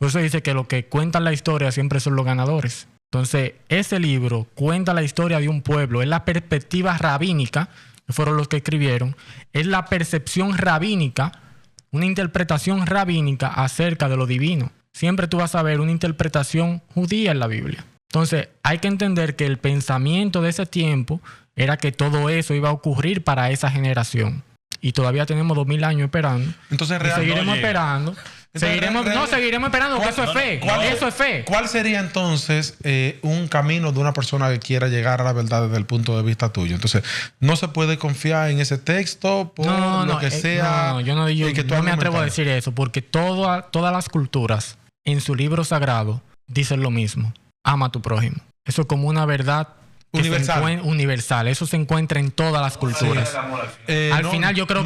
Por eso dice que los que cuentan la historia siempre son los ganadores. Entonces, ese libro cuenta la historia de un pueblo. Es la perspectiva rabínica, que fueron los que escribieron. Es la percepción rabínica, una interpretación rabínica acerca de lo divino. Siempre tú vas a ver una interpretación judía en la Biblia. Entonces, hay que entender que el pensamiento de ese tiempo era que todo eso iba a ocurrir para esa generación. Y todavía tenemos 2000 años esperando. Entonces, seguiremos esperando. Seguiremos esperando, porque eso es fe. Eso es fe. ¿Cuál sería entonces un camino de una persona que quiera llegar a la verdad desde el punto de vista tuyo? Entonces, no se puede confiar en ese texto por lo que sea. No, yo no me atrevo a decir eso, porque todas las culturas en su libro sagrado dicen lo mismo. Ama a tu prójimo. Eso es como una verdad universal. Eso se encuentra en todas las culturas. Al final yo creo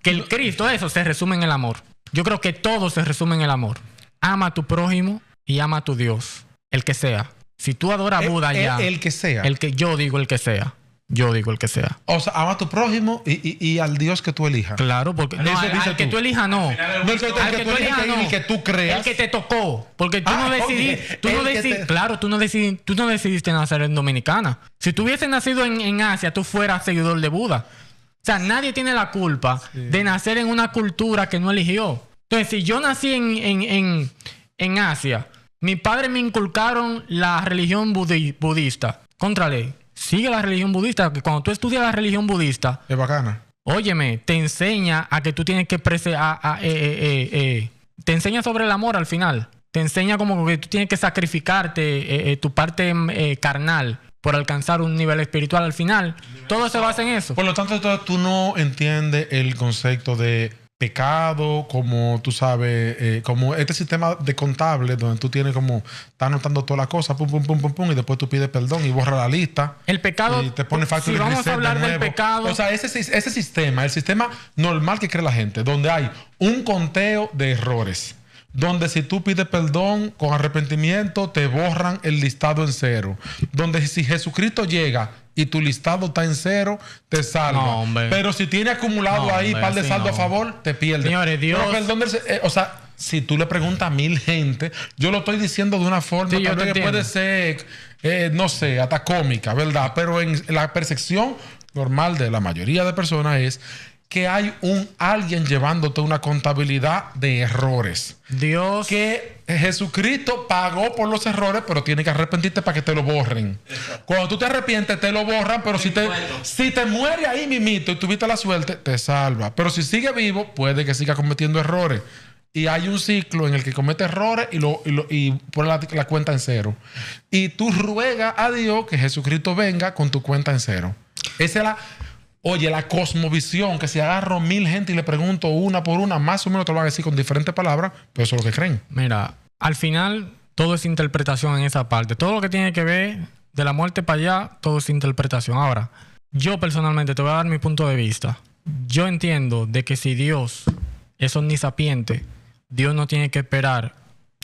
que el Cristo, eso se resume en el amor. Yo creo que todo se resume en el amor. Ama a tu prójimo y ama a tu Dios. El que sea. Si tú adoras a Buda ya... El que sea. Yo digo el que sea. O sea, ama a tu prójimo y al Dios que tú elijas. Claro, porque... No, al que tú elijas no. El que tú elijas no. El que tú creas. El que te tocó. Porque tú no decidiste... Claro, tú no decidiste nacer en Dominicana. Si tú hubieses nacido en Asia, tú fueras seguidor de Buda. O sea, nadie tiene la culpa de nacer en una cultura que no eligió. Entonces, si yo nací en Asia, mis padres me inculcaron la religión budista. Contrale, sigue la religión budista, que cuando tú estudias la religión budista... Es bacana. Óyeme, te enseña a que tú tienes que... te enseña sobre el amor al final. Te enseña como que tú tienes que sacrificarte tu parte carnal por alcanzar un nivel espiritual al final. Todo se basa en eso. Por lo tanto, tú no entiendes el concepto de pecado, como tú sabes, como este sistema de contable donde tú tienes como, estás anotando todas las cosas, pum, pum, pum, pum, pum, y después tú pides perdón y borras la lista. El pecado, y te pone si vamos a hablar del pecado... O sea, ese sistema, el sistema normal que cree la gente, donde hay un conteo de errores, donde si tú pides perdón con arrepentimiento te borran el listado en cero, donde si Jesucristo llega y tu listado está en cero, te salva. No, pero si tiene acumulado ahí par de saldo a favor, te pierdes. Señores, Dios... o sea, si tú le preguntas a 1000 gente, yo lo estoy diciendo de una forma tal vez que puede ser, no sé, hasta cómica, ¿verdad? Pero en la percepción normal de la mayoría de personas es que hay alguien llevándote una contabilidad de errores. Dios... Que Jesucristo pagó por los errores, pero tiene que arrepentirte para que te lo borren. Exacto. Cuando tú te arrepientes, te lo borran, pero si te muere ahí mimito y tuviste la suerte, te salva. Pero si sigue vivo, puede que siga cometiendo errores. Y hay un ciclo en el que comete errores y pone la cuenta en cero. Y tú ruegas a Dios que Jesucristo venga con tu cuenta en cero. Esa es la cosmovisión, que si agarro 1000 gente y le pregunto una por una, más o menos te lo van a decir con diferentes palabras, pero eso es lo que creen. Mira, al final todo es interpretación en esa parte. Todo lo que tiene que ver de la muerte para allá, todo es interpretación. Ahora, yo personalmente te voy a dar mi punto de vista. Yo entiendo de que si Dios es omnisapiente, Dios no tiene que esperar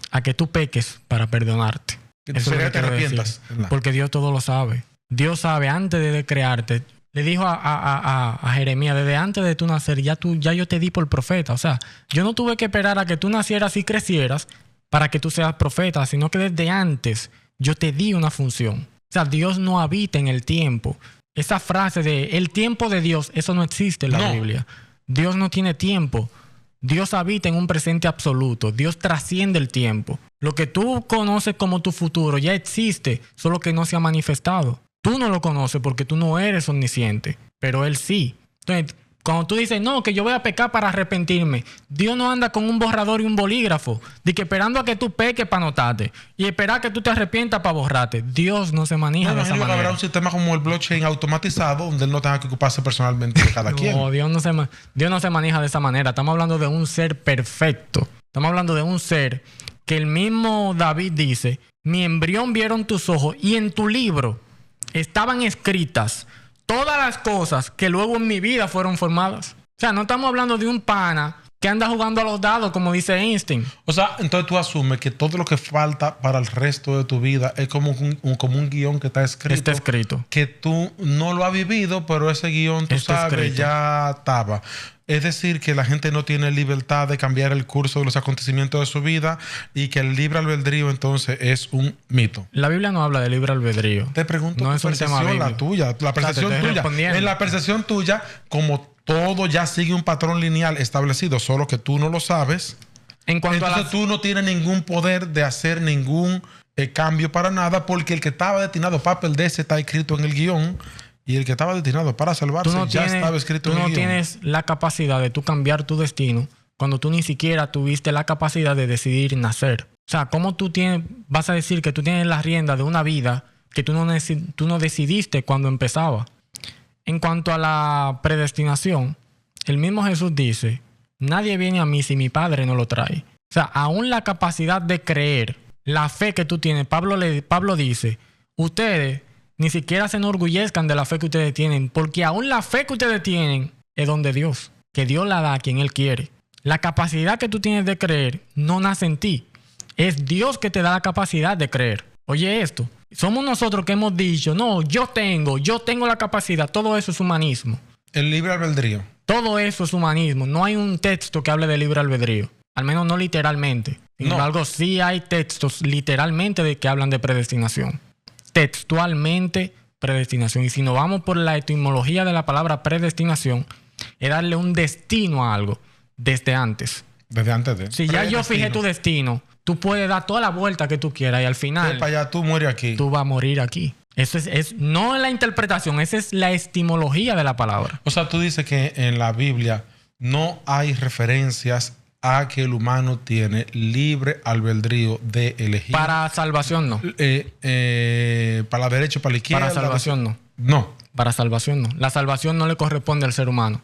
a que tú peques para perdonarte. Eso es lo que te arrepientas. Porque Dios todo lo sabe. Dios sabe antes de crearte. Le dijo a Jeremías, desde antes de tú nacer, ya yo te di por profeta. O sea, yo no tuve que esperar a que tú nacieras y crecieras para que tú seas profeta, sino que desde antes yo te di una función. O sea, Dios no habita en el tiempo. Esa frase de el tiempo de Dios, eso no existe en la Biblia. Dios no tiene tiempo. Dios habita en un presente absoluto. Dios trasciende el tiempo. Lo que tú conoces como tu futuro ya existe, solo que no se ha manifestado. Tú no lo conoces porque tú no eres omnisciente, pero Él sí. Entonces, cuando tú dices, no, que yo voy a pecar para arrepentirme, Dios no anda con un borrador y un bolígrafo, de que esperando a que tú peques para anotarte y esperar que tú te arrepientas para borrarte. Dios no se maneja de esa manera. Habrá un sistema como el blockchain automatizado donde Él no tenga que ocuparse personalmente de cada quien. No, Dios no se maneja de esa manera. Estamos hablando de un ser perfecto. Estamos hablando de un ser que el mismo David dice, mi embrión vieron tus ojos y en tu libro estaban escritas todas las cosas que luego en mi vida fueron formadas. O sea, no estamos hablando de un pana que anda jugando a los dados, como dice Einstein. O sea, entonces tú asumes que todo lo que falta para el resto de tu vida es como un guión que está escrito. Está escrito. Que tú no lo has vivido, pero ese guión, tú Está sabes, escrito. ya estaba. Es decir, que la gente no tiene libertad de cambiar el curso de los acontecimientos de su vida y que el libre albedrío entonces es un mito. La Biblia no habla de libre albedrío. Te pregunto No tu es un tema percepción, la bíblico. tuya, la percepción te estoy tuya. respondiendo. En la percepción tuya, como todo ya sigue un patrón lineal establecido, solo que tú no lo sabes, En cuanto a entonces las... tú no tienes ningún poder de hacer ningún cambio para nada, porque el que estaba destinado para perderse está escrito en el guión y el que estaba destinado para salvarse ya estaba escrito tú en el no guión. tienes la capacidad de tú cambiar tu destino cuando tú ni siquiera tuviste la capacidad de decidir nacer. O sea, ¿cómo vas a decir que tú tienes la rienda de una vida que tú no decidiste cuando empezaba? En cuanto a la predestinación, el mismo Jesús dice, nadie viene a mí si mi Padre no lo trae. O sea, aún la capacidad de creer, la fe que tú tienes, Pablo dice, ustedes ni siquiera se enorgullezcan de la fe que ustedes tienen, porque aún la fe que ustedes tienen es don de Dios, que Dios la da a quien Él quiere. La capacidad que tú tienes de creer no nace en ti, es Dios que te da la capacidad de creer. Oye esto, somos nosotros que hemos dicho, no, yo tengo la capacidad, todo eso es humanismo. El libre albedrío. Todo eso es humanismo, no hay un texto que hable de libre albedrío, al menos no literalmente. Sin embargo, sí hay textos literalmente de que hablan de predestinación. Textualmente predestinación. Y si nos vamos por la etimología de la palabra predestinación, es darle un destino a algo desde antes. Desde antes de. Si ya yo fijé tu destino, tú puedes dar toda la vuelta que tú quieras y al final para allá, tú mueres aquí. tú vas a morir aquí. Eso es no la interpretación, esa es la etimología de la palabra. O sea, tú dices que en la Biblia no hay referencias a que el humano tiene libre albedrío de elegir. Para salvación no. Para la derecha o para la izquierda. Para salvación no. No. Para salvación no. La salvación no le corresponde al ser humano.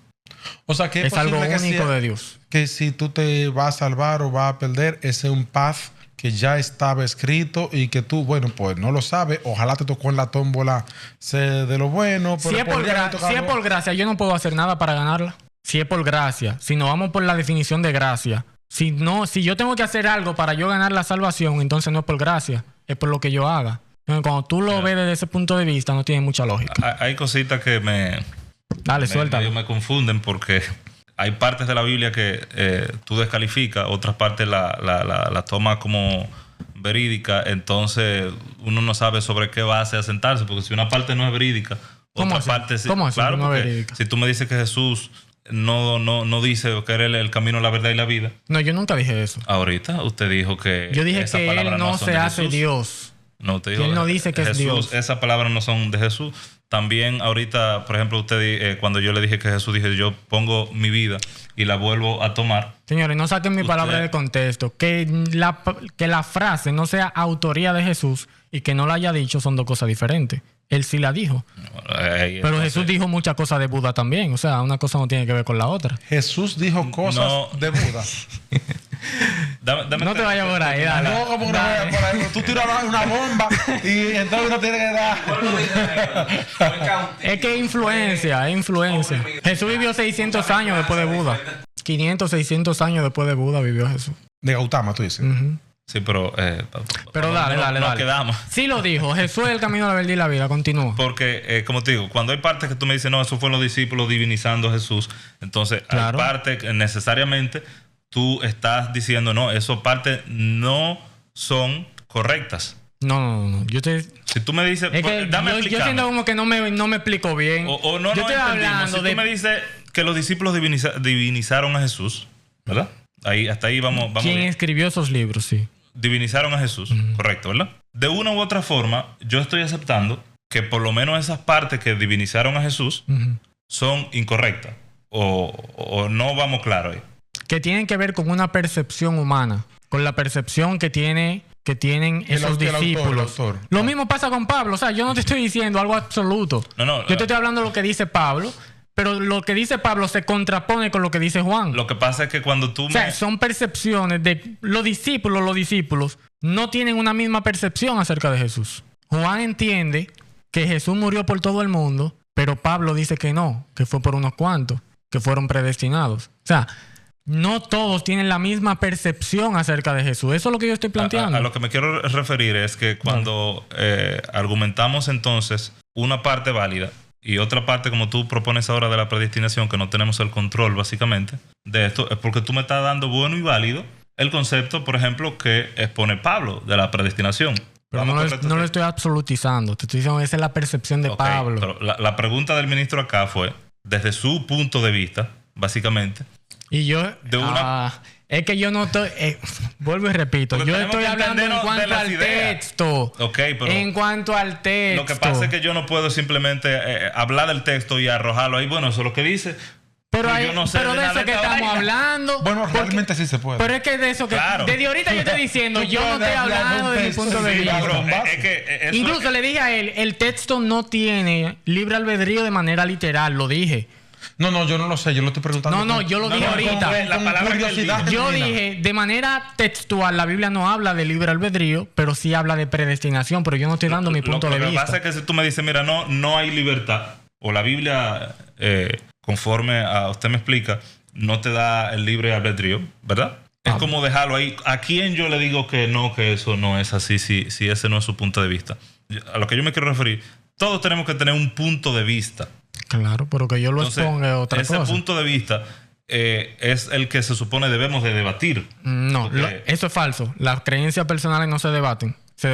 O sea, que Es algo posible único de Dios. Que si tú te vas a salvar o vas a perder, ese es un path que ya estaba escrito y que tú, bueno, pues no lo sabes. Ojalá te tocó en la tómbola ser de lo bueno. Pero Si es por gracia, yo no puedo hacer nada para ganarla. Si es por gracia, si nos vamos por la definición de gracia, si yo tengo que hacer algo para yo ganar la salvación, entonces no es por gracia, es por lo que yo haga. Entonces, cuando tú lo ves desde ese punto de vista, no tiene mucha lógica. Hay cositas que Dale, suéltalo. me confunden porque hay partes de la Biblia que tú descalificas, otras partes la tomas como verídica, entonces uno no sabe sobre qué base asentarse, porque si una parte no es verídica, otra parte sí. ¿Cómo así? Claro, No es porque verídica. si tú me dices que Jesús no dice que era el camino, la verdad y la vida. No, yo nunca dije eso. Ahorita usted dijo que Yo dije esas que palabras Él no son se de hace Jesús. Dios. No, te Que digo, Él no dice que es Jesús, Dios. esas palabras no son de Jesús. También ahorita, por ejemplo, usted cuando yo le dije que Jesús, dije yo pongo mi vida y la vuelvo a tomar. Señores, no saquen mi palabra de contexto. Que la frase no sea autoría de Jesús y que no la haya dicho son dos cosas diferentes. Él sí la dijo. Pero Jesús dijo muchas cosas de Buda también. O sea, una cosa no tiene que ver con la otra. Jesús dijo cosas de Buda. Dame No te vayas por ahí, dale. No, como no vayas por ahí. Tú tiras una bomba y entonces no tiene que dar. Es que es influencia. Jesús vivió 600 años después de Buda. 500, 600 años después de Buda vivió Jesús. De Gautama, tú dices. Ujú. Sí, pero dale. Nos quedamos. Sí lo dijo. Jesús es el camino, la verdad y la vida. Continúa. Porque, como te digo, cuando hay partes que tú me dices, no, eso fueron los discípulos divinizando a Jesús, entonces Claro. hay partes que necesariamente tú estás diciendo, no, esas partes no son correctas. No. Si tú me dices, Es que dame yo explicarme. siento como que no me explico bien. O no, yo no estoy entendimos. hablando Si de... tú me dices que los discípulos divinizaron a Jesús, ¿verdad? Hasta ahí vamos ¿Quién bien. escribió esos libros? Sí. Divinizaron a Jesús, correcto, ¿verdad? De una u otra forma, yo estoy aceptando que por lo menos esas partes que divinizaron a Jesús son incorrectas. O no vamos claro ahí. Que tienen que ver con una percepción humana. Con la percepción que tienen esos discípulos. el autor. Lo mismo pasa con Pablo. O sea, yo no te estoy diciendo algo absoluto. No, Yo te estoy hablando de lo que dice Pablo. Pero lo que dice Pablo se contrapone con lo que dice Juan. Lo que pasa es que cuando tú O sea, son percepciones de los discípulos no tienen una misma percepción acerca de Jesús. Juan entiende que Jesús murió por todo el mundo, pero Pablo dice que no, que fue por unos cuantos, que fueron predestinados. O sea, no todos tienen la misma percepción acerca de Jesús. Eso es lo que yo estoy planteando. A lo que me quiero referir es que cuando argumentamos entonces una parte válida y otra parte, como tú propones ahora, de la predestinación, que no tenemos el control básicamente de esto, es porque tú me estás dando bueno y válido el concepto, por ejemplo, que expone Pablo de la predestinación. Pero no lo estoy absolutizando. Te estoy diciendo que esa es la percepción de Pablo. Pero la pregunta del ministro acá fue, desde su punto de vista, básicamente. Y yo... es que yo no estoy... vuelvo y repito. Porque yo estoy hablando en cuanto al texto. Pero en cuanto al texto. Lo que pasa es que yo no puedo simplemente hablar del texto y arrojarlo ahí. Bueno, eso es lo que dice. Pero, yo no sé pero de eso que estamos hablando. Bueno, realmente sí se puede. Pero es que de eso que... Claro. Desde ahorita yo estoy diciendo, yo no estoy hablando de mi punto de vista. Incluso le dije a él, el texto no tiene libre albedrío de manera literal, lo dije. No, yo no lo sé, yo lo estoy preguntando. No, yo lo dije ahorita. La palabra yo dije, de manera textual, la Biblia no habla de libre albedrío, pero sí habla de predestinación, pero yo no estoy dando mi punto de vista. Lo que pasa es que si tú me dices, mira, no hay libertad, o la Biblia, conforme a usted me explica, no te da el libre albedrío, ¿verdad? Es como dejarlo ahí. ¿A quién yo le digo que no, que eso no es así, si ese no es su punto de vista? A lo que yo me quiero referir, todos tenemos que tener un punto de vista. Claro, pero que yo lo exponga es otra cosa. Ese punto de vista es el que se supone debemos de debatir. No, eso es falso. Las creencias personales no se debaten. Se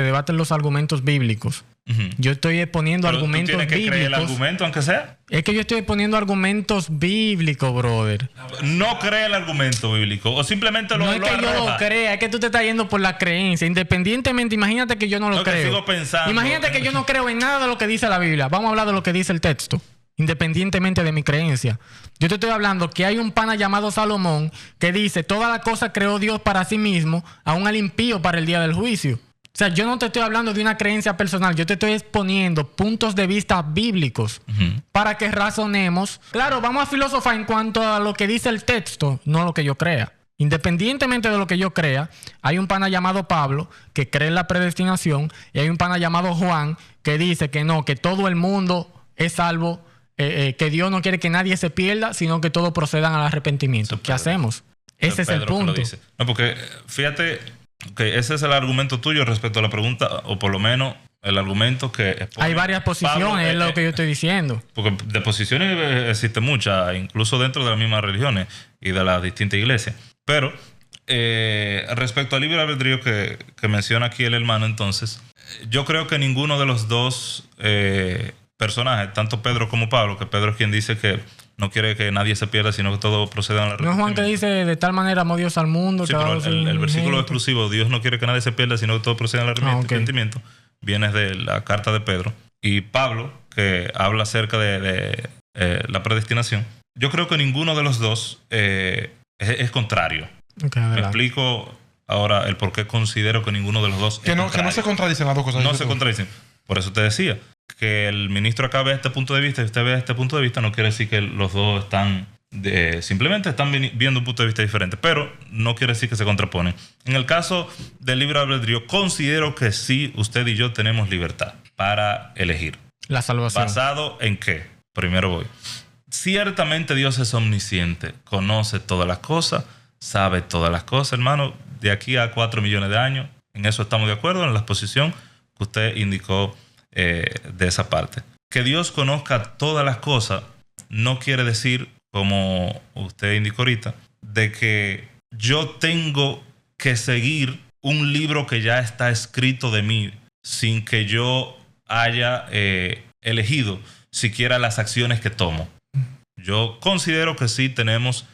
debaten los argumentos bíblicos. Uh-huh. Yo estoy exponiendo argumentos bíblicos. ¿Tú tienes que creer el argumento, aunque sea? Es que yo estoy exponiendo argumentos bíblicos, brother. No cree el argumento bíblico. O simplemente lo arroja. No es que yo lo crea, es que tú te estás yendo por la creencia. Independientemente, imagínate que yo no lo creo. Sigo pensando. Imagínate que yo no creo en nada de lo que dice la Biblia. Vamos a hablar de lo que dice el texto. Independientemente de mi creencia. Yo te estoy hablando que hay un pana llamado Salomón que dice, toda la cosa creó Dios para sí mismo, aún al impío para el día del juicio. O sea, yo no te estoy hablando de una creencia personal, yo te estoy exponiendo puntos de vista bíblicos para que razonemos. Claro, vamos a filosofar en cuanto a lo que dice el texto, no lo que yo crea. Independientemente de lo que yo crea, hay un pana llamado Pablo que cree en la predestinación y hay un pana llamado Juan que dice que no, que todo el mundo es salvo, que Dios no quiere que nadie se pierda, sino que todos procedan al arrepentimiento. ¿Qué hacemos? Ese es el punto. No, porque fíjate... ese es el argumento tuyo respecto a la pregunta, o por lo menos el argumento que... Hay varias posiciones, Pablo, es lo que yo estoy diciendo. Porque de posiciones existen muchas, incluso dentro de las mismas religiones y de las distintas iglesias. Pero respecto al libre albedrío que menciona aquí el hermano, entonces, yo creo que ninguno de los dos personajes, tanto Pedro como Pablo, que Pedro es quien dice que no quiere que nadie se pierda, sino que todos procedan a la arrepentimiento. No es Juan que dice, de tal manera amó Dios al mundo. Sí, pero el versículo exclusivo, Dios no quiere que nadie se pierda, sino que todos procedan al arrepentimiento, viene de la carta de Pedro. Y Pablo, que habla acerca de la predestinación, yo creo que ninguno de los dos es contrario. Me explico ahora el por qué considero que ninguno de los dos que no se contradicen las dos cosas. No se contradicen. Por eso te decía que el ministro acá ve este punto de vista y usted ve este punto de vista, no quiere decir que los dos están simplemente están viendo un punto de vista diferente, pero no quiere decir que se contraponen. En el caso del libre albedrío, considero que sí, usted y yo tenemos libertad para elegir. La salvación. ¿Basado en qué? Primero voy. Ciertamente Dios es omnisciente, conoce todas las cosas, sabe todas las cosas, hermano, de aquí a 4 millones de años. En eso estamos de acuerdo, en la exposición que usted indicó de esa parte. Que Dios conozca todas las cosas no quiere decir, como usted indicó ahorita, de que yo tengo que seguir un libro que ya está escrito de mí sin que yo haya elegido siquiera las acciones que tomo. Yo considero que sí tenemos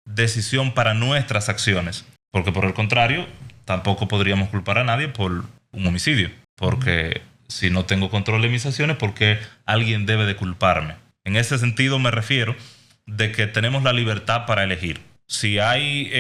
decisión para nuestras acciones, porque por el contrario tampoco podríamos culpar a nadie por un homicidio, porque si no tengo control de mis acciones, ¿por qué alguien debe de culparme? En ese sentido me refiero de que tenemos la libertad para elegir. Si hay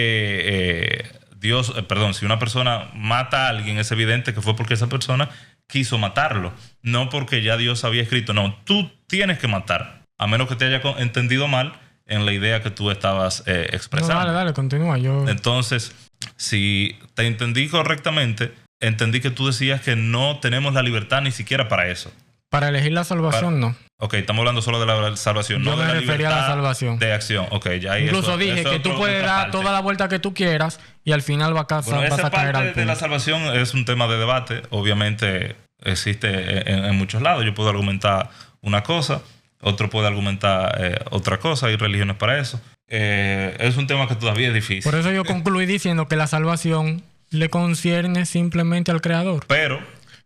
si una persona mata a alguien, es evidente que fue porque esa persona quiso matarlo, no porque ya Dios había escrito. No, tú tienes que matar, a menos que te haya entendido mal en la idea que tú estabas expresando. No, dale, continúa. Entonces, si te entendí correctamente, entendí que tú decías que no tenemos la libertad ni siquiera para eso. Para elegir la salvación, no. Ok, estamos hablando solo de la salvación, Yo no de me la refería a la libertad salvación. de acción. Ok, ya ahí Incluso dije que tú puedes dar toda la vuelta que tú quieras y al final vas a caer esa al parte de la punto. salvación es un tema de debate. Obviamente existe en muchos lados. Yo puedo argumentar una cosa, otro puede argumentar otra cosa. Hay religiones para eso. Es un tema que todavía es difícil. Por eso yo concluí diciendo que la salvación le concierne simplemente al Creador.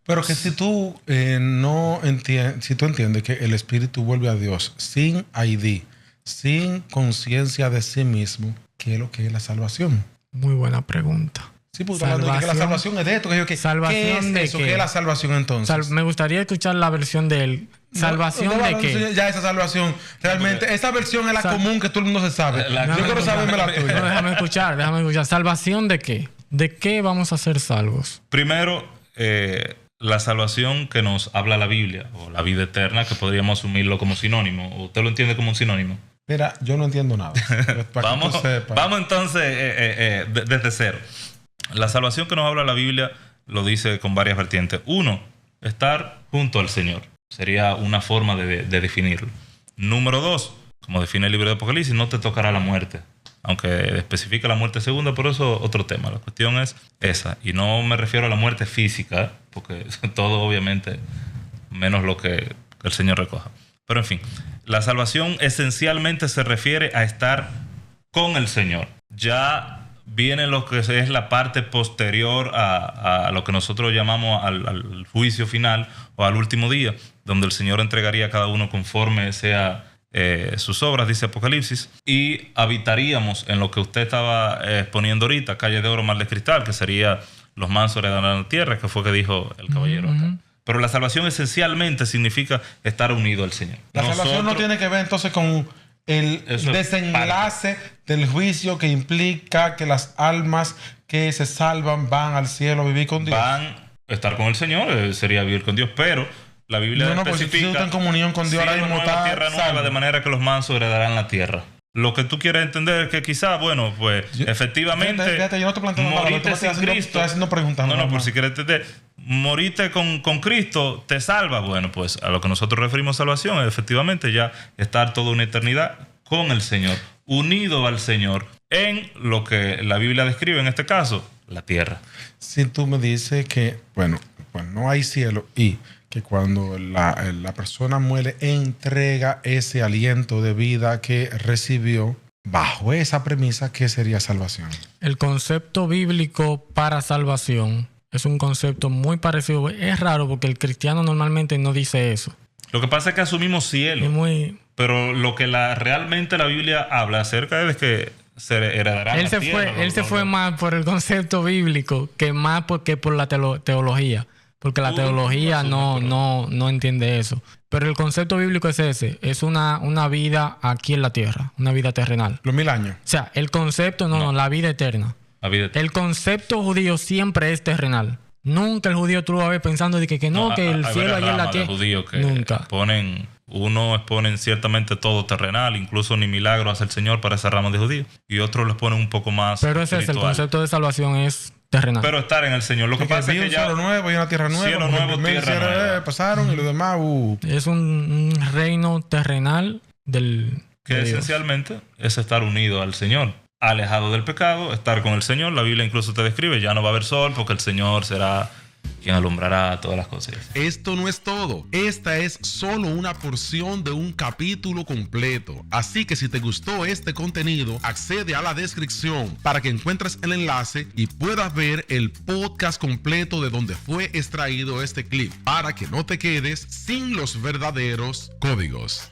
Pero que si tú no entiendes, si tú entiendes que el espíritu vuelve a Dios sin ID, sin conciencia de sí mismo, ¿qué es lo que es la salvación? Muy buena pregunta. Sí, porque hablando de que la salvación es de esto, ¿qué ¿Salvación de eso? qué? ¿Qué es la salvación entonces? Me gustaría escuchar la versión de él. ¿Salvación de qué? Ya esa salvación, realmente, esa versión es la común que todo el mundo se sabe. Yo quiero saberme la tuya. No, déjame escuchar. ¿Salvación de qué? ¿De qué vamos a ser salvos? Primero, la salvación que nos habla la Biblia, o la vida eterna, que podríamos asumirlo como sinónimo. ¿Usted lo entiende como un sinónimo? Mira, yo no entiendo nada. Vamos entonces desde cero. La salvación que nos habla la Biblia lo dice con varias vertientes. Uno, estar junto al Señor. Sería una forma de definirlo. Número dos, como define el libro de Apocalipsis, no te tocará la muerte. Aunque especifica la muerte segunda, pero eso es otro tema. La cuestión es esa. Y no me refiero a la muerte física, porque todo obviamente menos lo que el Señor recoja. Pero en fin, la salvación esencialmente se refiere a estar con el Señor. Ya viene lo que es la parte posterior a lo que nosotros llamamos al juicio final o al último día, donde el Señor entregaría a cada uno conforme sea sus obras, dice Apocalipsis, y habitaríamos en lo que usted estaba exponiendo ahorita, calle de oro, mar de cristal, que sería los mansos heredarán la tierra, que fue que dijo el caballero acá. Pero la salvación esencialmente significa estar unido al Señor. La salvación no tiene que ver entonces con el desenlace del juicio que implica que las almas que se salvan van al cielo a vivir con Dios. Van a estar con el Señor, sería vivir con Dios, pero la Biblia especifica si tú estás en comunión con Dios, ahora mismo está tierra nueva, de manera que los mansos heredarán la tierra. Lo que tú quieres entender es que quizás, bueno, pues efectivamente fíjate, yo no te planteo moriste sin Cristo. Estoy haciendo preguntas. No, por si quieres entender. Moriste con Cristo, te salva. Bueno, pues a lo que nosotros referimos salvación es efectivamente ya estar toda una eternidad con el Señor, unido al Señor en lo que la Biblia describe, en este caso, la tierra. Si tú me dices que, bueno, pues no hay cielo y que cuando la persona muere entrega ese aliento de vida que recibió, bajo esa premisa, ¿qué sería salvación? El concepto bíblico para salvación es un concepto muy parecido. Es raro porque el cristiano normalmente no dice eso. Lo que pasa es que asumimos cielo. Pero lo que realmente la Biblia habla acerca es de que se heredará la tierra. Él se fue más por el concepto bíblico que más porque por la teología. Porque la teología no entiende eso. Pero el concepto bíblico es ese. Es una vida aquí en la tierra. Una vida terrenal. Los 1000 años. O sea, el concepto, la vida eterna. El concepto judío siempre es terrenal. Nunca el judío tú lo vas a ver pensando de que el cielo allá en la tierra. Nunca. Unos exponen ciertamente todo terrenal, incluso ni milagro hace el Señor para esa rama de judíos. Y otros les ponen un poco más Pero ese es el concepto de salvación, es terrenal. Pero estar en el Señor. Lo que pasa es que ya... cielo nuevo y una tierra nueva. Cielo nuevo, tierra nueva. Pasaron y lo demás... Es un reino terrenal que esencialmente es estar unido al Señor. Alejado del pecado, estar con el Señor. La Biblia incluso te describe, ya no va a haber sol porque el Señor será quien alumbrará todas las cosas. Esto no es todo. Esta es solo una porción de un capítulo completo. Así que si te gustó este contenido, accede a la descripción para que encuentres el enlace y puedas ver el podcast completo de donde fue extraído este clip, para que no te quedes sin los verdaderos códigos.